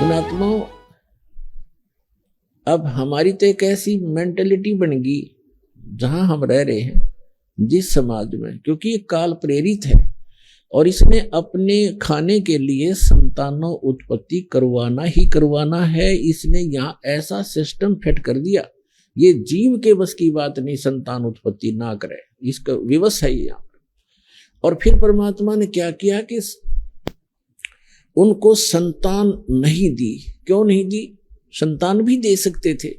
पुणात्माओं, अब हमारी तो एक ऐसी मेंटेलिटी बन गई जहां हम रह रहे हैं जिस समाज में, क्योंकि ये काल प्रेरित है और इसने अपने खाने के लिए संतानों उत्पत्ति करवाना ही करवाना है। इसने यहाँ ऐसा सिस्टम फिट कर दिया, ये जीव के बस की बात नहीं संतान उत्पत्ति ना करे, इसका विवश है यहाँ पर। और फिर परमात्मा ने क्या किया कि उनको संतान नहीं दी। क्यों नहीं दी? संतान भी दे सकते थे।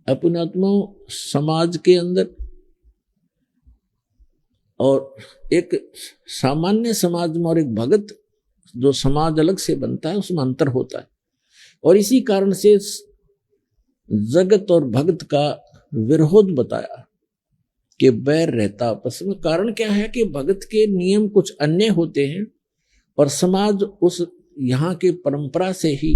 अपनात्मा समाज के अंदर और एक सामान्य समाज में और एक भगत जो समाज अलग से बनता है उसमें अंतर होता है। और इसी कारण से जगत और भगत का विरोध बताया कि बैर रहता आपस में। कारण क्या है कि भगत के नियम कुछ अन्य होते हैं और समाज उस यहाँ के परंपरा से ही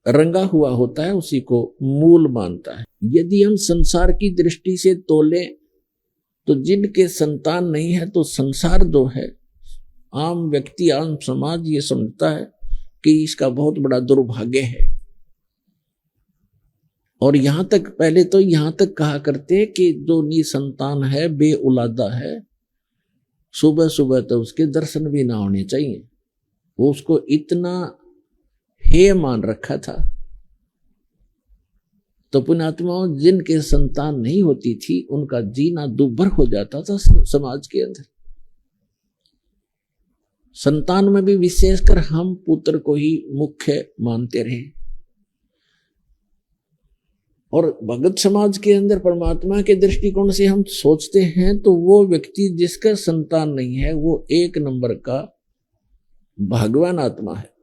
रंगा हुआ होता है, उसी को मूल मानता है। यदि हम संसार की दृष्टि से तोले तो जिनके संतान नहीं है तो संसार जो है, आम व्यक्ति आम समाज ये समझता है कि इसका बहुत बड़ा दुर्भाग्य है। और यहां तक पहले तो यहां तक कहा करते कि जो निसंतान है, बे औलादा है, सुबह सुबह तो उसके दर्शन भी ना होने चाहिए। वो उसको इतना हेय मान रखा था। तो पुण्यात्माओं, जिनके संतान नहीं होती थी उनका जीना दुर्भर हो जाता था समाज के अंदर। संतान में भी विशेषकर हम पुत्र को ही मुख्य मानते रहे। और भगत समाज के अंदर परमात्मा के दृष्टिकोण से हम सोचते हैं तो वो व्यक्ति जिसका संतान नहीं है वो एक नंबर का भगवान आत्मा है।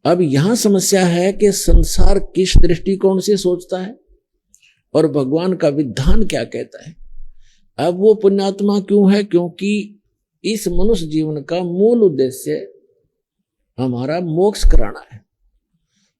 अब यहां समस्या है कि संसार किस दृष्टिकोण से सोचता है और भगवान का विधान क्या कहता है। अब वो पुण्यात्मा क्यों है? क्योंकि इस मनुष्य जीवन का मूल उद्देश्य हमारा मोक्ष कराना है।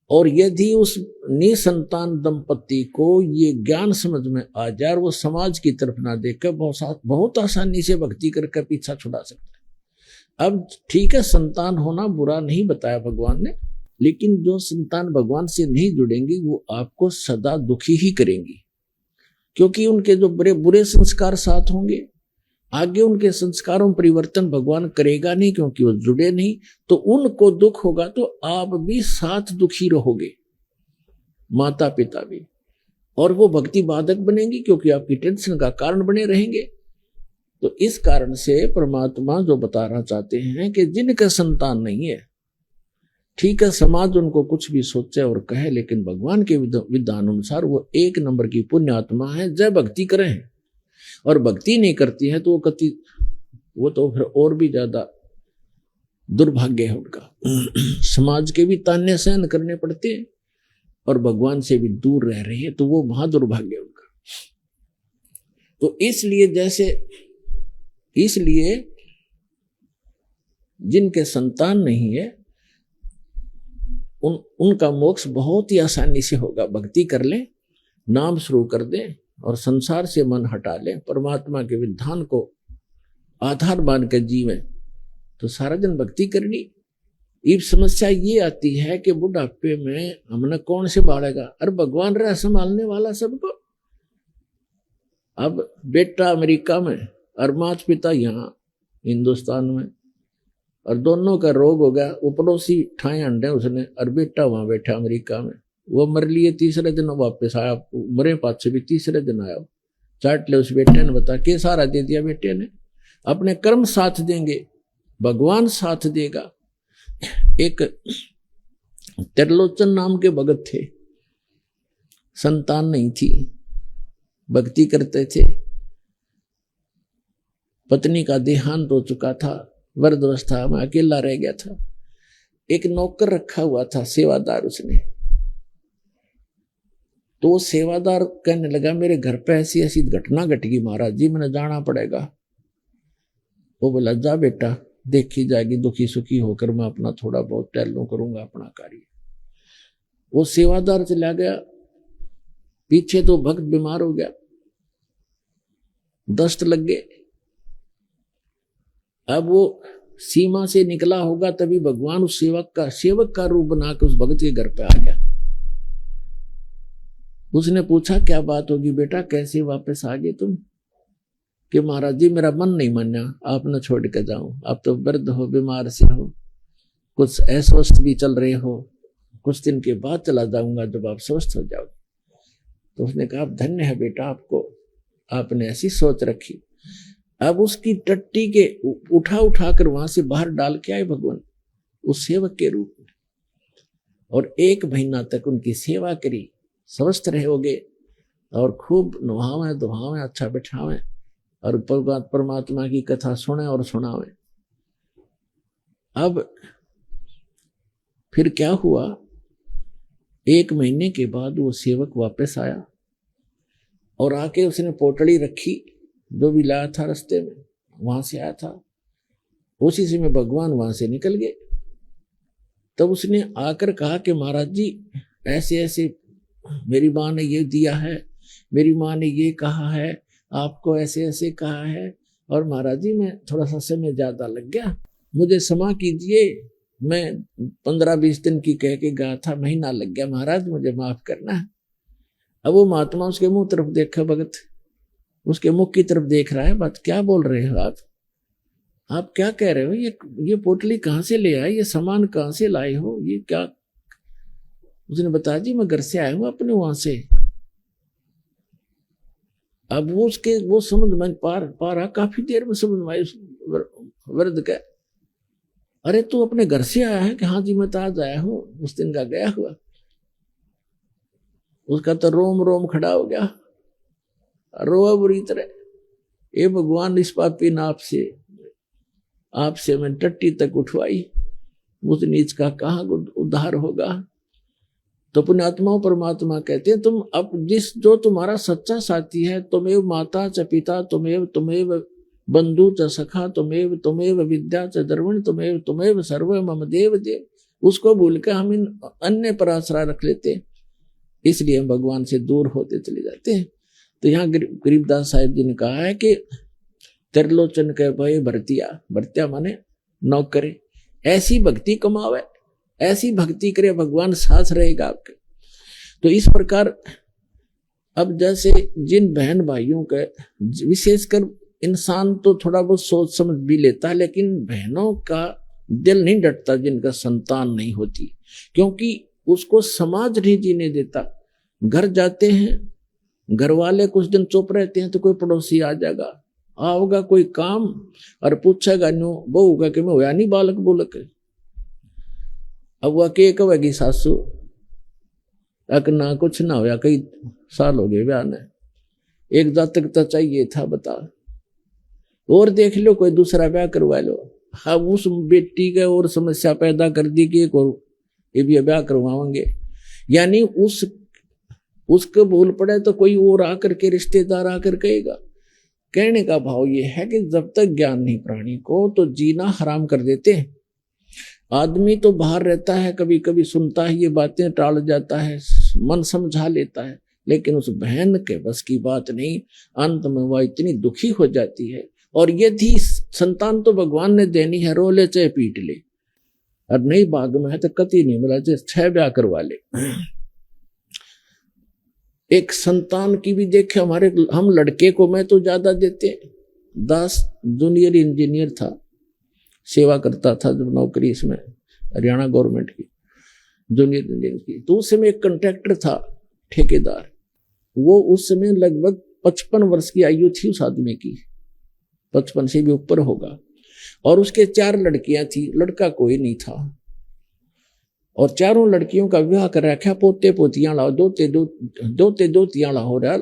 और यदि उस निसंतान दंपति को ये ज्ञान समझ में आ जाए और वो समाज की तरफ ना देखकर बहुत आसानी से भक्ति करके पीछा छुड़ा सकता है। अब ठीक है, संतान होना बुरा नहीं बताया भगवान ने, लेकिन जो संतान भगवान से नहीं जुड़ेंगी वो आपको सदा दुखी ही करेंगी, क्योंकि उनके जो बुरे बुरे संस्कार साथ होंगे। आगे उनके संस्कारों में परिवर्तन भगवान करेगा नहीं, क्योंकि वो जुड़े नहीं। तो उनको दुख होगा तो आप भी साथ दुखी रहोगे, माता पिता भी, और वो भक्ति बाधक बनेंगी क्योंकि आपकी टेंशन का कारण बने रहेंगे। तो इस कारण से परमात्मा जो बताना चाहते हैं कि जिनका संतान नहीं है, ठीक है, समाज उनको कुछ भी सोचे और कहे, लेकिन भगवान के विधान अनुसार वो एक नंबर की पुण्य आत्मा है। जय भक्ति करें, और भक्ति नहीं करती है तो वो तो फिर और भी ज्यादा दुर्भाग्य है उनका। समाज के भी ताने सहन करने पड़ते हैं और भगवान से भी दूर रह रही है, तो वो महा दुर्भाग्य है उनका। तो इसलिए जिनके संतान नहीं है उनका मोक्ष बहुत ही आसानी से होगा। भक्ति कर लें, नाम शुरू कर दें और संसार से मन हटा लें, परमात्मा के विधान को आधार मान कर जीवें, तो सारा दिन भक्ति करनी। ये समस्या ये आती है कि बुढ़ापे में हमने कौन से बाढ़ेगा? अरे भगवान रहा संभालने वाला सबको। अब बेटा अमेरिका में और माता पिता यहाँ हिंदुस्तान में, और दोनों का रोग हो गया। वो पड़ोसी ठाए अंडे उसने, और बेटा वहां बैठा अमेरिका में। वो मर लिए, तीसरे दिन वापस आया, मरे पास से भी तीसरे दिन आया। चाट ले उस बेटे ने, बता के सारा दे दिया बेटे ने। अपने कर्म साथ देंगे, भगवान साथ देगा। एक त्रिलोचन नाम के भगत थे, संतान नहीं थी, भक्ति करते थे। पत्नी का देहांत हो चुका था, वृद्धावस्था में अकेला रह गया था। एक नौकर रखा हुआ था, सेवादार उसने। तो सेवादार कहने लगा, मेरे घर पे ऐसी ऐसी घटना घट गई महाराज जी, मैंने जाना पड़ेगा। वो बोला, जा बेटा, देखी जाएगी, दुखी सुखी होकर मैं अपना थोड़ा बहुत टहलूं करूंगा अपना कार्य। वो सेवादार चला गया, पीछे तो भक्त बीमार हो गया, दस्त लग गए। अब वो सीमा से निकला होगा तभी भगवान उस सेवक का रूप बनाकर उस भक्त के घर पे आ गया। उसने पूछा क्या बात होगी बेटा, कैसे वापस आ गए तुम? कि महाराज जी मेरा मन नहीं माना, आप न छोड़ के जाऊं, आप तो वृद्ध हो, बीमार से हो, कुछ अस्वस्थ भी चल रहे हो, कुछ दिन के बाद चला जाऊंगा जब आप स्वस्थ हो जाओ। तो उसने कहा धन्य है बेटा आपको, आपने ऐसी सोच रखी। अब उसकी टट्टी के उठा कर वहां से बाहर डाल के आए भगवान उस सेवक के रूप में, और 1 महीना तक उनकी सेवा करी। स्वस्थ रहोगे और खूब नुहावे दुहावे, अच्छा बिठावे और परमात्मा की कथा सुने और सुनावे। अब फिर क्या हुआ, 1 महीने के बाद वो सेवक वापस आया और आके उसने पोटली रखी जो भी लाया था रास्ते में, वहां से आया था। उसी से में भगवान वहां से निकल गए। तब उसने आकर कहा कि महाराज जी ऐसे ऐसे मेरी माँ ने ये दिया है, मेरी माँ ने ये कहा है, आपको ऐसे ऐसे कहा है, और महाराज जी मैं थोड़ा सा समय ज्यादा लग गया, मुझे क्षमा कीजिए, मैं 15-20 दिन की कह के गया था, महीना लग गया महाराज, मुझे माफ करना है। अब वो महात्मा उसके मुंह तरफ देखा, भगत उसके मुख की तरफ देख रहा है। बात क्या बोल रहे हो आप क्या कह रहे हो? ये पोटली कहाँ से ले आए, ये सामान कहाँ से लाए हो, ये क्या? उसने बताया जी मैं घर से आया हूं अपने वहां से। अब वो समझ में पा रहा, काफी देर में समझ में आई वृद्ध का, अरे तू अपने घर से आया है? कि हाँ जी मैं तो आज आया हूं, उस दिन का गया हुआ। उसका तो रोम रोम खड़ा हो गया, रोआ बुरी तरह, ये भगवान इस पापी नाप से आपसे मैं टट्टी तक उठवाई, उस नीच का कहाँ उद्धार होगा। तो पुण्यात्माओं परमात्मा कहते हैं तुम अब जो तुम्हारा सच्चा साथी है, तुमेव माता च पिता, तुमेव बंधु च सखा, तुमेव विद्या च द्रविण, तुमेव सर्व मम देव देव, उसको भूल के हम इन अन्य पर आश्रय रख लेते हैं, इसलिए हम भगवान से दूर होते चले जाते हैं। तो यहाँ गरीबदास साहिब जी ने कहा है कि त्रिलोचन के भय भरतिया माने नौकरे, ऐसी भक्ति कमावे, ऐसी भक्ति करे, भगवान साथ रहेगा आपके। तो इस प्रकार अब जैसे जिन बहन भाइयों के, विशेषकर इंसान तो थोड़ा बहुत सोच समझ भी लेता है, लेकिन बहनों का दिल नहीं डटता जिनका संतान नहीं होती, क्योंकि उसको समाज नहीं जीने देता। घर जाते हैं, घर वाले कुछ दिन चुप रहते हैं तो कोई पड़ोसी आ जाएगा, आओगा कोई काम और पूछेगा न्यू बहू का कि मैं होया नहीं बालक बोलक। अब वह के कहेगी सासू अक ना कुछ ना होया, कई साल हो गए ब्याह ने, एक जातक तो चाहिए था बता, और देख लो कोई दूसरा ब्याह करवा लो। अब उस बेटी के और समस्या पैदा कर दी कि एक और ये भी ब्याह करवाएंगे, यानी उसको भूल पड़े तो कोई और आकर के रिश्तेदार आकर कहेगा। कहने का भाव ये है कि जब तक ज्ञान नहीं प्राणी को, तो जीना हराम कर देते हैं। आदमी तो बाहर रहता है, कभी कभी सुनता है ये बातें, टाल जाता है, मन समझा लेता है, लेकिन उस बहन के बस की बात नहीं। अंत में वह इतनी दुखी हो जाती है, और यदि संतान तो भगवान ने देनी है, रो ले चाहे पीट ले, और नहीं भाग में है तो कति नहीं मिला, चाहे 6 ब्याह करवा ले। एक संतान की भी देखे हम लड़के को मैं तो ज्यादा देते। दास जूनियर इंजीनियर था, सेवा करता था जब नौकरी इसमें हरियाणा गवर्नमेंट की जूनियर इंजीनियर की। तो उस समय एक कॉन्ट्रैक्टर था ठेकेदार, वो उस समय लगभग 55 वर्ष की आयु थी उस आदमी की, 55 से भी ऊपर होगा, और उसके 4 लड़कियां थी, लड़का कोई नहीं था, और चारों लड़कियों का विवाह कर रखा, पोते पोतियां लाओ, दोते दोतियां हो रहा,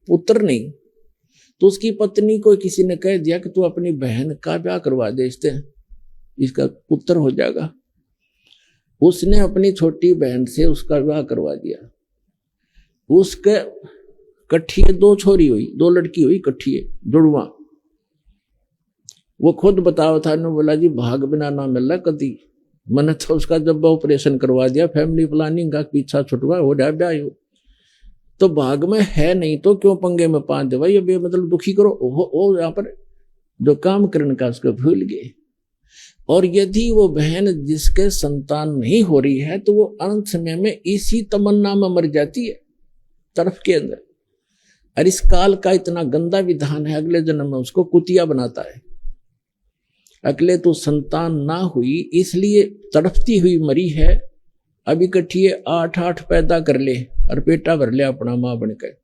पुत्र नहीं। तो उसकी पत्नी को किसी ने कह दिया कि तू अपनी बहन का ब्याह करवा दे, इसका पुत्र हो जाएगा। उसने अपनी छोटी बहन से उसका विवाह करवा दिया। उसके कट्ठिए 2 छोरी हुई, 2 लड़की हुई कट्ठिए जुड़वा। वो खुद बतावा था, ने बोला जी भाग बिना ना मिला कदी, मैंने तो उसका जब ऑपरेशन करवा दिया, फैमिली प्लानिंग का पीछा छुटवा हो जाए ब्याह हो, तो भाग में है नहीं तो क्यों पंगे में पांच दे भाई, मतलब दुखी करो। वो यहाँ पर जो काम करने का उसको भूल गए। और यदि वो बहन जिसके संतान नहीं हो रही है तो वो अनंत समय में इसी तमन्ना में मर जाती है तरफ के अंदर। और इस काल का इतना गंदा विधान है, अगले जन्म में उसको कुतिया बनाता है। अगले तो संतान ना हुई इसलिए तड़पती हुई मरी है, अब इकट्ठी 8-8 पैदा कर ले और पेटा भर ले अपना मां बनकर।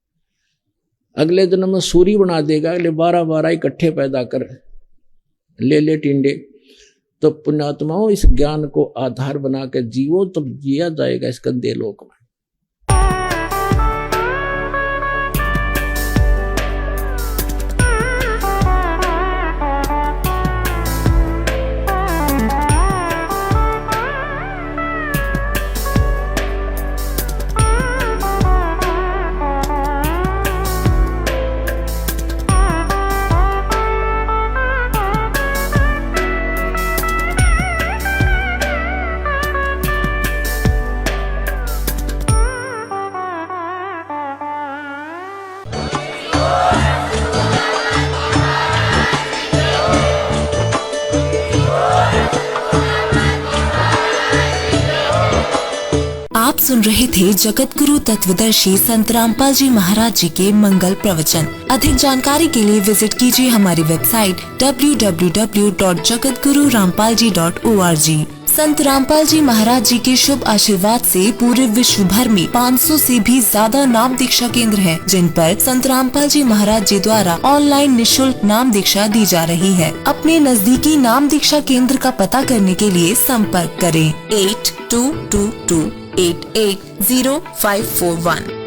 अगले जन्म में सूरी बना देगा, अगले 12-12 इकट्ठे पैदा कर ले टिंडे। तो पुण्यात्माओं इस ज्ञान को आधार बना कर जीवो, तब जिया जाएगा इस गंदे लोक में। आप सुन रहे थे जगत गुरु तत्वदर्शी संत रामपाल जी महाराज जी के मंगल प्रवचन। अधिक जानकारी के लिए विजिट कीजिए हमारी वेबसाइट www.jagatgururampalji.org। संत रामपाल जी महाराज जी के शुभ आशीर्वाद से पूरे विश्व भर में 500 से भी ज्यादा नाम दीक्षा केंद्र हैं, जिन पर संत रामपाल जी महाराज जी द्वारा ऑनलाइन निशुल्क नाम दीक्षा दी जा रही है। अपने नजदीकी नाम दीक्षा केंद्र का पता करने के लिए संपर्क करें 8222880541।